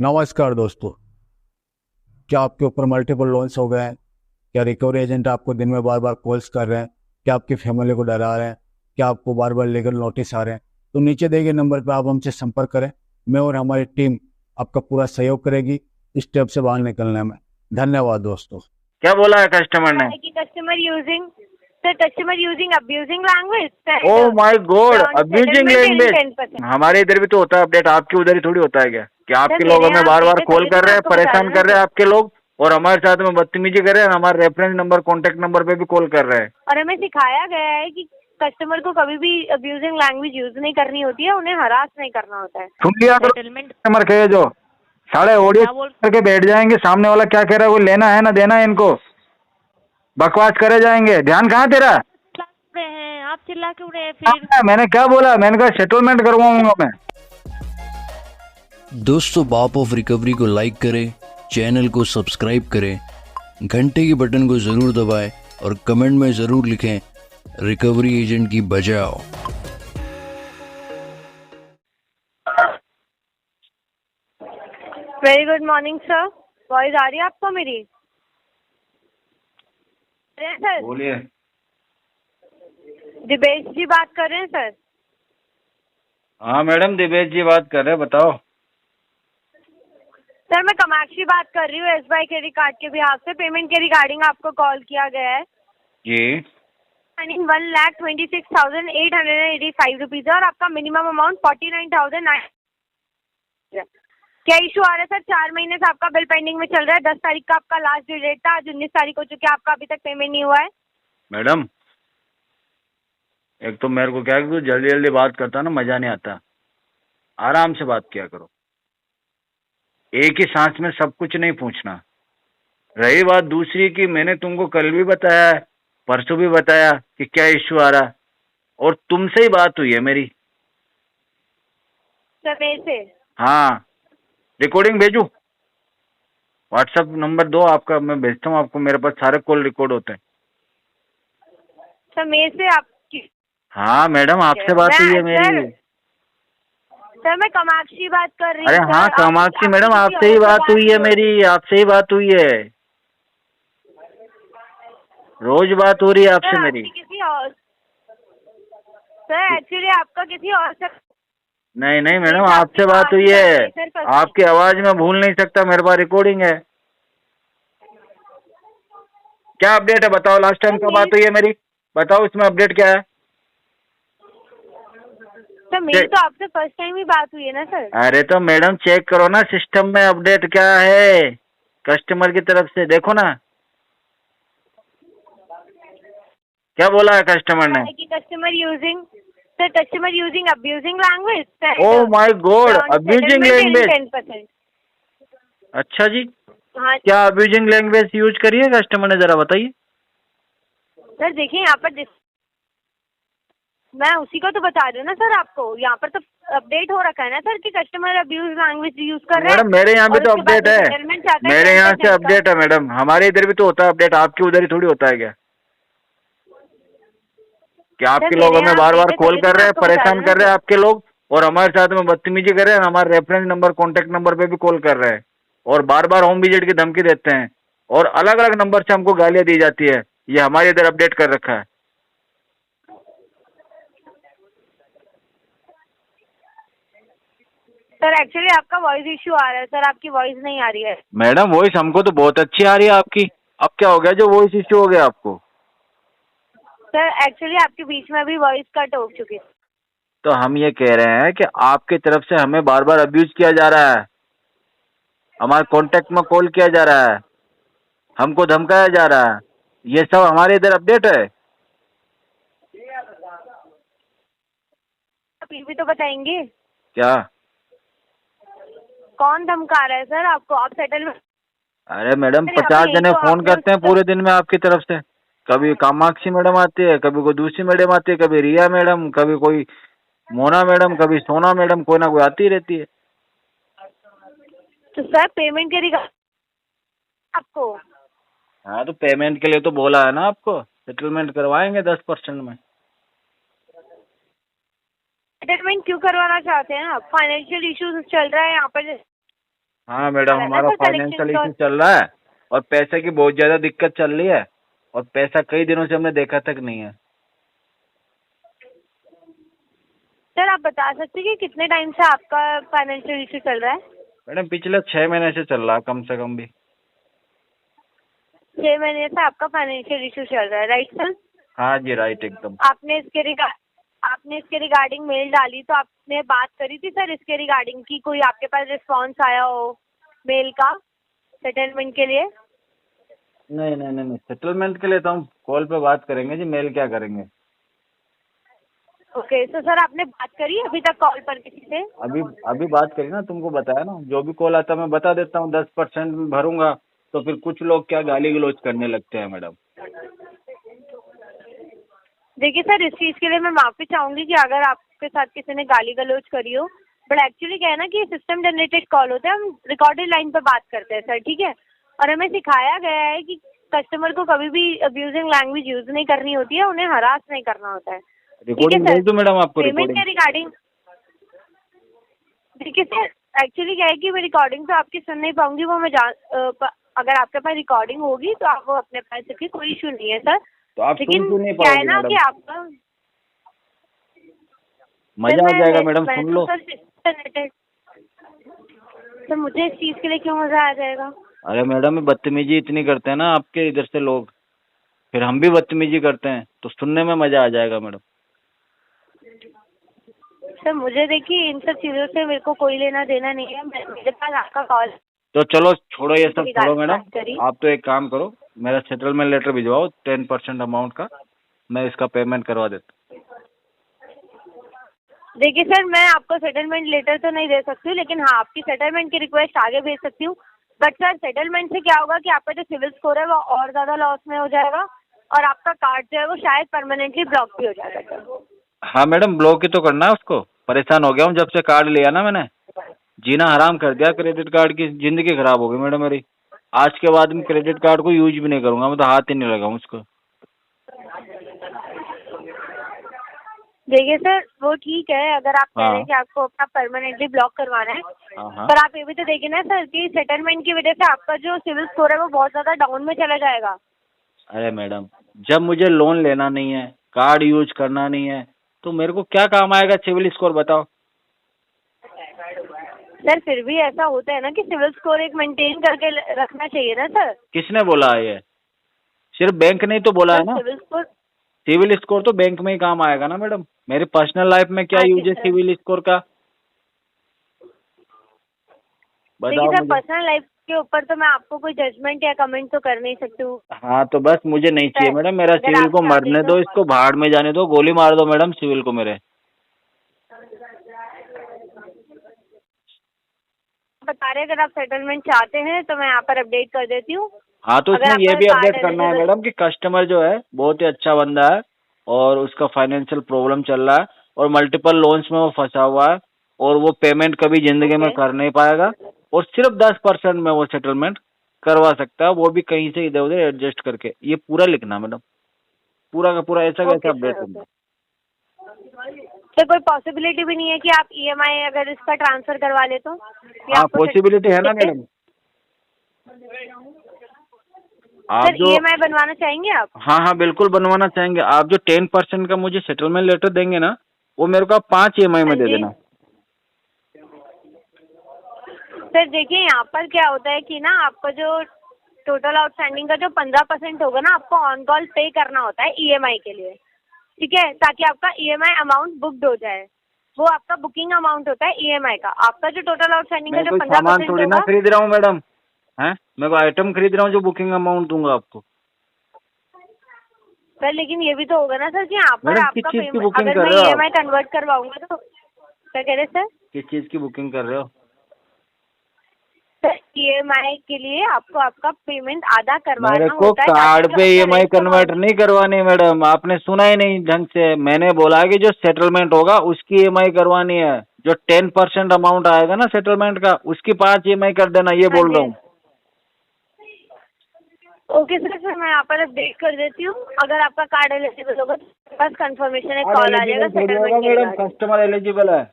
नमस्कार दोस्तों। क्या आपके ऊपर मल्टीपल लोन्स हो गए हैं? क्या रिकवरी एजेंट आपको दिन में बार बार कॉल्स कर रहे हैं? क्या आपकी फैमिली को डरा रहे हैं? क्या आपको बार बार लीगल नोटिस आ रहे हैं? तो नीचे दिए गए नंबर पर आप हमसे संपर्क करें। मैं और हमारी टीम आपका पूरा सहयोग करेगी इस स्टेप से बाहर निकलने में। धन्यवाद दोस्तों। क्या बोला है कस्टमर ने? कि customer using abusing language. Oh my God, abusing language. हमारे इधर भी तो होता है अपडेट, आपके उधर ही थोड़ी होता है क्या? कि आपके लोग हमें बार बार कॉल कर रहे हैं, परेशान कर रहे हैं आपके लोग, और हमारे साथ में बदतमीजी कर रहे हैं, हमारे रेफरेंस नंबर, कॉन्टेक्ट नंबर पे भी कॉल कर रहे हैं। और हमें सिखाया गया है कि कस्टमर को कभी भी अब्यूजिंग लैंग्वेज यूज नहीं करनी होती है, उन्हें हरास नहीं करना होता है। सुन लिया करो कस्टमर के, जो साढ़े ऑडियो करके बैठ जाएंगे, सामने वाला क्या कह रहा है वो लेना है ना देना है इनको, बकवास करे जाएंगे। ध्यान कहाँ तेरा? आप चिल्ला क्यों रहे हैं फिर? मैंने क्या बोला? मैंने कहा सेटलमेंट करवाऊंगा मैं। दोस्तों, बाप ऑफ रिकवरी को लाइक करें, चैनल को सब्सक्राइब करें, घंटे के बटन को ज़रूर दबाएं और कमेंट में ज़रूर लिखें रिकवरी एजेंट की बचाओ। Very good morning sir. Voice आ रही है आपको मेरी? सर बोलिए। दिवेश जी बात कर रहे हैं सर? हाँ मैडम, दिवेश जी बात कर रहे हैं, बताओ। सर मैं कामाक्षी बात कर रही हूँ SBI क्रेडिट कार्ड के बिहाफ से। पेमेंट के रिगार्डिंग आपको कॉल किया गया है जी। 1,26,885 रुपीज है और आपका मिनिमम अमाउंट 49,009। क्या इशू आ रहा है सर? 4 महीने से आपका बिल पेंडिंग में चल रहा है। 10 तारीख का आपका लास्ट ड्यू डेट था, आज 19 तारीख हो चुकी है, आपका अभी तक पेमेंट नहीं हुआ है। मैडम, एक तो मेरे को क्या है कि जल्दी जल्दी बात करता ना मजा नहीं आता, आराम से बात किया करो। एक ही सांस में सब कुछ नहीं पूछना। रही बात दूसरी की, मैंने तुमको कल भी बताया है, परसों भी बताया कि क्या इश्यू आ रहा, और तुमसे ही बात हुई है मेरी। सर मेरे से? हाँ, रिकॉर्डिंग भेजू? व्हाट्सएप नंबर दो आपका, मैं भेजता हूँ आपको। मेरे पास सारे कॉल रिकॉर्ड होते हैं। सर मेरे से आपकी? हाँ मैडम, आपसे बात हुई है मेरी। सर मैं कामाक्षी बात कर रही हूँ। अरे हाँ कामाक्षी मैडम, आपसे ही बात हुई है मेरी, आपसे ही बात हुई है। रोज बात हो रही है आपसे मेरी। किसी और? सर एक्चुअली आपका किसी और से? नहीं नहीं मैडम, आपसे बात हुई है। आपकी आवाज में भूल नहीं सकता, मेरे पास रिकॉर्डिंग है। क्या अपडेट है बताओ? लास्ट टाइम कब बात हुई है मेरी, बताओ इसमें अपडेट क्या है? सर मेरी तो आपसे फर्स्ट टाइम ही बात हुई है ना सर। अरे तो मैडम चेक करो ना सिस्टम में अपडेट क्या है, कस्टमर की तरफ से देखो ना। क्या बोला है कस्टमर ने? Customer using abusing language. Oh my God, abusing language. अच्छा जी, हाँ क्या अब्यूजिंग लैंग्वेज यूज करिए कस्टमर ने, जरा बताइए। सर देखिए यहाँ पर मैं उसी को तो बता रही हूँ ना सर आपको। यहाँ पर तो अपडेट हो रखा है ना सर कि कस्टमर अब्यूज लैंग्वेज यूज कर रहे हैं। मैडम मेरे यहाँ भी तो अपडेट है, मेरे यहाँ से अपडेट है मैडम। हमारे इधर भी तो होता है अपडेट, आपके उधर ही थोड़ी होता है क्या? कि आपके लोग हमें बार बार कॉल कर रहे हैं, परेशान कर रहे हैं आपके लोग, और हमारे साथ में बदतमीजी कर रहे हैं, हमारे रेफरेंस नंबर, कॉन्टेक्ट नंबर पे भी कॉल कर रहे हैं, और बार बार होम विजिट की धमकी देते हैं, और अलग अलग नंबर से हमको गालियां दी जाती है। ये हमारे इधर अपडेट कर रखा है। सर एक्चुअली आपका वॉइस इशू आ रहा है सर, आपकी वॉइस नहीं आ रही है। मैडम वॉइस हमको तो बहुत अच्छी आ रही है आपकी, अब क्या हो गया जो वॉइस इश्यू हो गया आपको? सर एक्चुअली आपके बीच में अभी वॉइस कट हो चुकी है। तो हम ये कह रहे हैं कि आपकी तरफ से हमें बार बार अब्यूज किया जा रहा है, हमारे कॉन्टेक्ट में कॉल किया जा रहा है, हमको धमकाया जा रहा है, ये सब हमारे इधर अपडेट है। आप ये भी तो बताएंगे क्या? कौन धमका रहा है सर आपको? आप सेटल? अरे मैडम 50 जने फोन करते हैं पूरे दिन में आपकी तरफ से। कभी कामाक्षी मैडम आती है, कभी कोई दूसरी मैडम आती है, कभी रिया मैडम, कभी कोई मोना मैडम, कभी सोना मैडम, कोई ना कोई आती रहती है। तो सर पेमेंट के रिगार्डिंग आपको? हाँ तो पेमेंट के लिए तो बोला है ना आपको, सेटलमेंट करवाएंगे 10% में। सेटलमेंट क्यों करवाना चाहते हैं आप? फाइनेंशियल इश्यूज चल रहा है यहाँ पर। हाँ मैडम, है ना हमारा सर फाइनेंशियल कलेक्शन का। इशू चल रहा है और पैसे की बहुत ज्यादा दिक्कत चल रही है और पैसा कई दिनों से हमने देखा तक नहीं है। सर आप बता सकते हैं कि कितने टाइम से आपका फाइनेंशियल इशू चल रहा है? मैडम पिछले 6 महीने से चल रहा है कम से कम भी। 6 महीने से आपका फाइनेंशियल इशू चल रहा है, राइट सर? हाँ जी, राइट एकदम। आपने इसके रिगार्डिंग मेल डाली तो आपने बात करी थी सर इसके रिगार्डिंग की कोई आपके पास रिस्पॉन्स आया हो मेल का सेटलमेंट के लिए? नहीं नहीं नहीं नहीं, सेटलमेंट के लिए तो हम कॉल पे बात करेंगे जी, मेल क्या करेंगे। ओके तो सर आपने बात करी अभी तक कॉल पर किसी से? अभी अभी बात करी ना, तुमको बताया ना, जो भी कॉल आता है मैं बता देता हूँ। 10% भरूंगा तो फिर कुछ लोग क्या गाली गलौज करने लगते हैं मैडम। देखिए सर इस चीज़ के लिए मैं माफ़ी चाहूँगी कि अगर आपके साथ किसी ने गाली गलौज करी हो, बट एक्चुअली क्या है ना कि सिस्टम जनरेटेड कॉल होता है, हम रिकॉर्डेड लाइन पर बात करते हैं सर, ठीक है? और हमें सिखाया गया है कि कस्टमर को कभी भी अब्यूजिंग लैंग्वेज यूज़ नहीं करनी होती है, उन्हें हरास नहीं करना होता है, ठीक है रिकॉर्डिंग सर? भेज दूँ मैडम आपको पेमेंट रिकॉर्डिंग? के रिगार्डिंग देखिए सर एक्चुअली क्या है कि मैं रिकॉर्डिंग तो आपकी सुन नहीं पाऊंगी, वो मैं अगर आपके पास रिकॉर्डिंग होगी तो आप वो अपने पास रखिए, कोई इशू नहीं है सर। तो आप सुन लेकिन क्यों नहीं क्या है पाओगे ना कि मैडम? आपका मजा आ जाएगा मैडम, सुन लो। तो मुझे इस चीज़ के लिए क्यों मज़ा आ जाएगा? अरे मैडम ये बदतमीजी इतनी करते हैं ना आपके इधर से लोग, फिर हम भी बदतमीजी करते हैं तो सुनने में मजा आ जाएगा मैडम। सर मुझे देखिए इन सब चीज़ों से मेरे को कोई लेना देना नहीं है, मेरे पास आपका कॉल तो चलो छोड़ो ये सब, छोड़ो मैडम। बात करी। आप तो एक काम करो, मेरा सेटलमेंट लेटर भिजवाओ 10% अमाउंट का, मैं इसका पेमेंट करवा देता हूँ। देखिए सर मैं आपको सेटलमेंट लेटर तो नहीं दे सकती हूँ, लेकिन हाँ आपकी सेटलमेंट की रिक्वेस्ट आगे भेज सकती हूँ। बट सर सेटलमेंट से क्या होगा कि आपका जो सिविल स्कोर है वो और ज़्यादा लॉस में हो जाएगा और आपका कार्ड जो है वो शायद परमानेंटली ब्लॉक भी हो जाएगा सर। हाँ मैडम, ब्लॉक ही तो करना है उसको। परेशान हो गया हूँ जब से कार्ड लिया ना मैंने, जीना हराम कर दिया। क्रेडिट कार्ड की जिंदगी खराब हो गई मैडम मेरी। आज के बाद मैं क्रेडिट कार्ड को यूज भी नहीं करूंगा, मैं तो हाथ ही नहीं लगाऊं उसको। देखिए सर वो ठीक है अगर आप कह रहे हाँ हैं कि आपको अपना परमानेंटली ब्लॉक करवाना है, हाँ हाँ। पर आप ये भी तो देखिए ना सर कि सेटलमेंट की वजह से आपका जो सिविल स्कोर है वो बहुत ज़्यादा डाउन में चला जाएगा। अरे मैडम, जब मुझे लोन लेना नहीं है, कार्ड यूज करना नहीं है, तो मेरे को क्या काम आएगा सिविल स्कोर, बताओ। सर फिर भी ऐसा होता है ना कि सिविल स्कोर एक मेंटेन करके रखना चाहिए ना सर। किसने बोला है ये? सिर्फ बैंक ने ही तो बोला है सर ना। सिविल स्कोर सिविल स्कोर तो बैंक में ही काम आएगा ना मैडम। मेरी पर्सनल लाइफ में क्या हाँ जी यूज है सर। सिविल स्कोर का, देखिए बताओ सर मुझे। पर्सनल लाइफ के ऊपर तो मैं आपको कोई जजमेंट या कमेंट तो कर नहीं सकती हूँ हाँ तो बस मुझे नहीं चाहिए सर। मैडम, मेरा अगर सिविल आप को चाहते मरने हैं दो, तो इसको भाड़ में जाने दो, गोली मार दो मैडम सिविल को मेरे। बता रहे अगर आप सेटलमेंट चाहते हैं तो मैं यहाँ पर अपडेट कर देती हूँ। हाँ तो अगर इसमें ये आपका भी कार्ड अपडेट करना है एलिजिबल मैडम कि कस्टमर जो है बहुत ही अच्छा बंदा है और उसका फाइनेंशियल प्रॉब्लम चल रहा है और मल्टीपल लोन्स में वो फंसा हुआ है और वो पेमेंट कभी जिंदगी में ओके। कर नहीं पाएगा और सिर्फ 10% में वो सेटलमेंट करवा सकता है, वो भी कहीं से इधर उधर एडजस्ट करके। ये पूरा लिखना मैडम, पूरा का पूरा ऐसा कैसा ओके अपडेट सर करना। ओके। सर कोई पॉसिबिलिटी भी नहीं है कि आप ईएमआई अगर इसका ट्रांसफर करवा ले तो या हाँ आपको पॉसिबिलिटी है ना सर मैडम। आप जो ईएमआई बनवाना चाहेंगे आप? हाँ हाँ बिल्कुल बनवाना चाहेंगे। आप जो 10% का मुझे सेटलमेंट लेटर देंगे ना, वो मेरे को आप 5 EMI हाँ में दे जी देना। सर देखिए यहाँ पर क्या होता है कि ना आपका जो टोटल आउटस्टैंडिंग का जो 15% होगा ना आपको ऑन कॉल पे करना होता है ईएमआई के लिए, ठीक है, ताकि आपका ईएमआई अमाउंट बुक्ड हो जाए। वो आपका बुकिंग अमाउंट होता है ईएमआई का। आपका जो टोटल आउटस्टैंडिंग का मैं जो कोई सामान 15% थोड़ी ना होगा खरीद रहा हूँ मैडम, हैं? मैं कोई आइटम खरीद रहा हूँ जो बुकिंग अमाउंट दूंगा आपको। सर, लेकिन ये भी तो होगा ना सर कि यहाँ पर मैडम किस आपका चीज़ की पेमेंट बुकिंग अगर कर मैं रहे हो आप? ईएमआई कन्वर्ट करवाऊंगा तो क्या कह रहे सर? किस चीज़ की बुकिंग कर रहे हो? सर ईएमआई के लिए आपको आपका पेमेंट आधा मेरे करवाना को होता है कार्ड ताकि पे जो आपका EMI रेस्ट कन्वर्ट अमाउंट नहीं करवानी मैडम, आपने सुना ही नहीं ढंग से। मैंने बोला कि जो सेटलमेंट होगा उसकी EMI करवानी है, जो 10% अमाउंट आएगा ना सेटलमेंट का उसकी 5 EMI कर देना, ये हाँ बोल रहा जी हूँ। Okay sir. सर मैं यहाँ पर अपडेट कर देती हूँ। अगर आपका कार्ड एलिजिबल होगा तो बस कंफर्मेशन एक कार्ड कॉल आ जाएगा एलिजिबल थोड़ी होगा सेटलमेंट के मैडम, रिगार्डिंग। कस्टमर एलिजिबल है।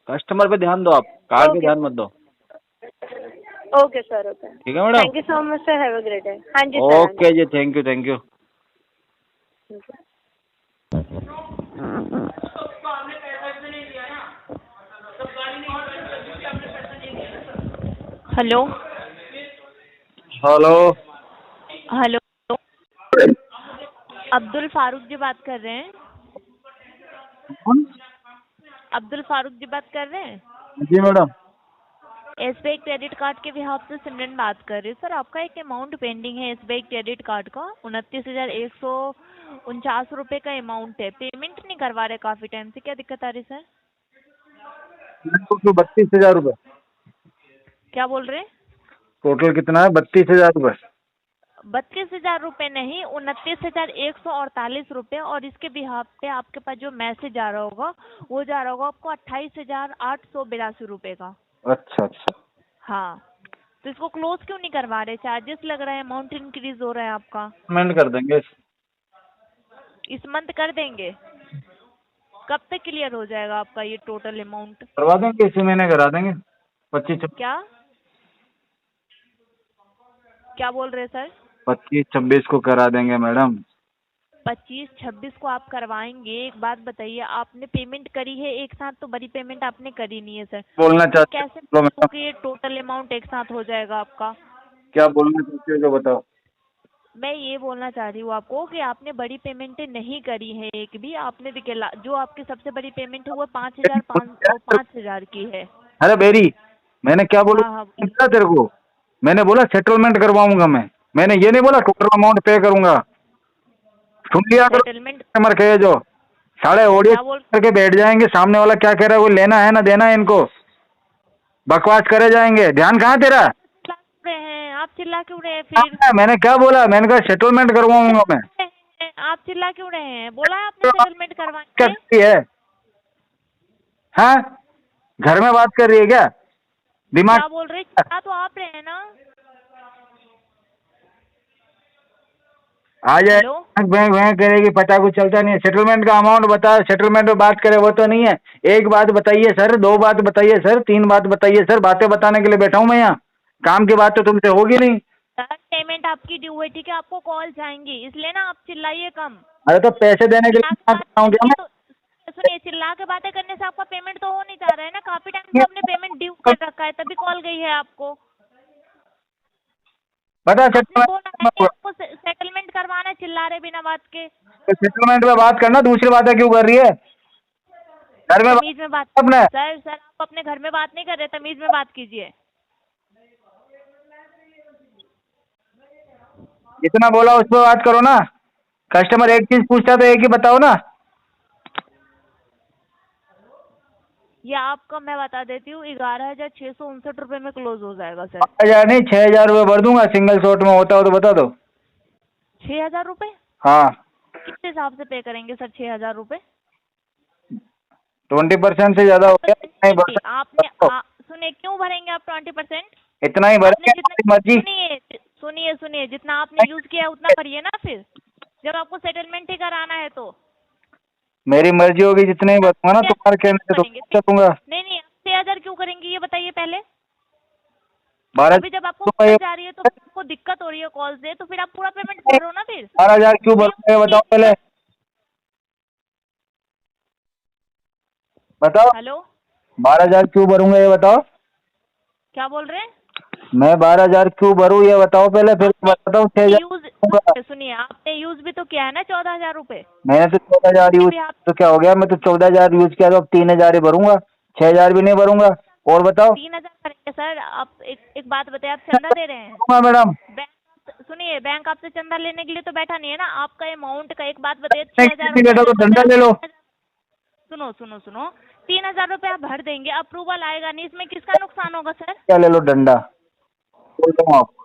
कस्टमर पे ध्यान दो, आप कार्ड पे ओके ध्यान मत दो। Okay sir, okay. ठीक है madam. Thank you so much sir, have a great day. हाँ जी सर। ओके जी, thank you, thank you. Hello hello. Hello, Abdul Farooq ji बात कर रहे हैं? अब्दुल फारूक जी बात कर रहे हैं? जी मैडम। एसबीआई क्रेडिट कार्ड के बिहाफ से सिमरन बात कर रही हूँ। सर, आपका एक अमाउंट पेंडिंग है एसबीआई क्रेडिट कार्ड का, 29,149 रुपये का अमाउंट है। पेमेंट नहीं करवा रहे काफी टाइम से, क्या दिक्कत आ रही सर? 32,000 रुपये। क्या बोल रहे हैं? टोटल कितना है? 32,000 रुपये। 32,000 रुपये नहीं, 29,148 रुपये। और इसके बिहाफ पे आपके पास जो मैसेज आ रहा होगा वो जा रहा होगा आपको 28,882 रुपये का। अच्छा अच्छा। हाँ, तो इसको क्लोज क्यों नहीं करवा रहे? चार्जेस लग रहा है, अमाउंट इंक्रीज हो रहा है आपका। पेमेंट कर देंगे। इस मंथ कर देंगे? कब तक क्लियर हो जाएगा आपका ये टोटल अमाउंट? करवा देंगे, इसी महीने करा देंगे। 25 क्या बोल रहे सर? 25-26 को करा देंगे मैडम। 25-26 को आप करवाएंगे? एक बात बताइए, आपने पेमेंट करी है एक साथ, तो बड़ी पेमेंट आपने करी नहीं है सर। बोलना चाहते कैसे हो मैडम? कि ये टोटल अमाउंट एक साथ हो जाएगा आपका? क्या बोलना चाहते हो जो बताओ। मैं ये बोलना चाह रही हूँ आपको कि आपने बड़ी पेमेंटें नहीं करी है एक भी। आपने देखिए जो आपकी सबसे बड़ी पेमेंट है वो 5,000 की है। अरे बेरी, मैंने क्या बोला? हाँ हाँ, तेरे को मैंने बोला सेटलमेंट करवाऊंगा मैंने ये नहीं बोला टोटल अमाउंट पे करूंगा। सुन लिया करो सेटलमेंट कस्टमर के जो साढ़े ऑडियो क्या बोल करके बैठ जाएंगे, सामने वाला क्या कह रहा है वो लेना है ना देना है, इनको बकवास करे जाएंगे। ध्यान कहाँ तेरा? रहे हैं आप? चिल्ला क्यों रहे हैं हाँ, फिर? मैंने क्या बोला? मैंने कहा सेटलमेंट करवाऊंगा मैं। आप चिल्ला क्यों रहे हैं? बोला है आपने सेटलमेंट करवाएंगे। करती है? हाँ, घर में बात कर रही है क्या? दिमाग क्या बोल रहे? चिल्ला तो आप रहे हैं ना? आ जाए हेलो, बैंक बैंक करेगी, पता कुछ चलता नहीं है। सेटलमेंट का अमाउंट बता, सेटलमेंट में बात करे वो तो नहीं है। एक बात बताइए सर, दो बात बताइए सर, तीन बात बताइए सर। बातें बताने के लिए बैठा हूँ मैं यहाँ, काम की बात तो तुमसे होगी नहीं। सर पेमेंट आपकी ड्यू है, ठीक है? आपको कॉल जाएंगी, इसलिए ना आप चिल्लाइए कम। अरे तो पैसे देने के लिए चिल्ला के बात कर रहा हूँ क्या बात सुनिए, चिल्ला के बातें करने से आपका पेमेंट तो हो नहीं जा रहा है ना। काफी टाइम से आपने पेमेंट ड्यू कर रखा है, तभी कॉल गई है आपको। बता आपने बोला है कि सेटलमेंट। आपको सेटलमेंट करवाना है, चिल्ला रहे बिना बात के। सेटलमेंट पे बात करना, दूसरी बातें क्यों कर रही है? घर में तमीज में बात अपने सर आप अपने घर में बात नहीं कर रहे, तमीज में बात कीजिए। जितना बोला उस पर बात करो ना। कस्टमर एक चीज पूछता तो एक ही बताओ ना। ये आपका मैं बता देती हूँ, 11,659 रुपये में क्लोज हो जाएगा सर। 8,000 नहीं, 6,000 रुपये भर दूंगा। सिंगल शॉट में होता हो तो बता दो। 6,000 रुपये? हाँ, किस हिसाब से पे करेंगे सर 6,000 रुपये? 20% से ज्यादा हो गया। इतना ही भर आपने सकते हो। सुनिए, क्यों भरेंगे आप 20%? इतना ही भरेंगे, अपनी मर्जी। सुनिए, जितना आपने यूज किया है उतना भरिए ना फिर, जब आपको सेटलमेंट ही कराना है तो। मेरी मर्जी होगी, जितने ही भरूंगा ना तुम्हारे कहने से तो चलूंगा। नहीं, आप 6,000 क्यों करेंगे ये बताइए पहले। 12 अभी जब आपको कॉल जा रही है तो आपको दिक्कत हो रही है कॉल से, तो फिर आप पूरा पेमेंट भरो ना फिर। 12,000 क्यों भरूंगा ये बताओ पहले। बताओ, हेलो, 12,000 क्यों भरूंगा ये बताओ। क्या बोल रहे हैं? मैं 12,000 क्यों भरूँ ये बताओ पहले, फिर बताता हूँ 6,000। सुनिए, आपने यूज भी तो किया है ना 14,000 रुपये। मैंने तो 14,000 यूज तो क्या हो गया? मैं तो 14,000 यूज किया, तो अब 3,000 ही भरूंगा, 6,000 भी नहीं भरूंगा। और बताओ। 3,000 करेंगे सर? आप एक बात बताइए, आप चंदा दे रहे हैं? मैडम सुनिए, बैंक आपसे चंदा लेने के लिए तो बैठा नहीं है ना। आपका अमाउंट का एक बात बताइए, बेटा तो डंडा ले लो। सुनो 3,000 रुपये आप भर देंगे, अप्रूवल आएगा नहीं, इसमें किसका नुकसान होगा सर? क्या ले लो डंडा, बोलता हूँ आपको।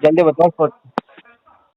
जल्दी बताओ।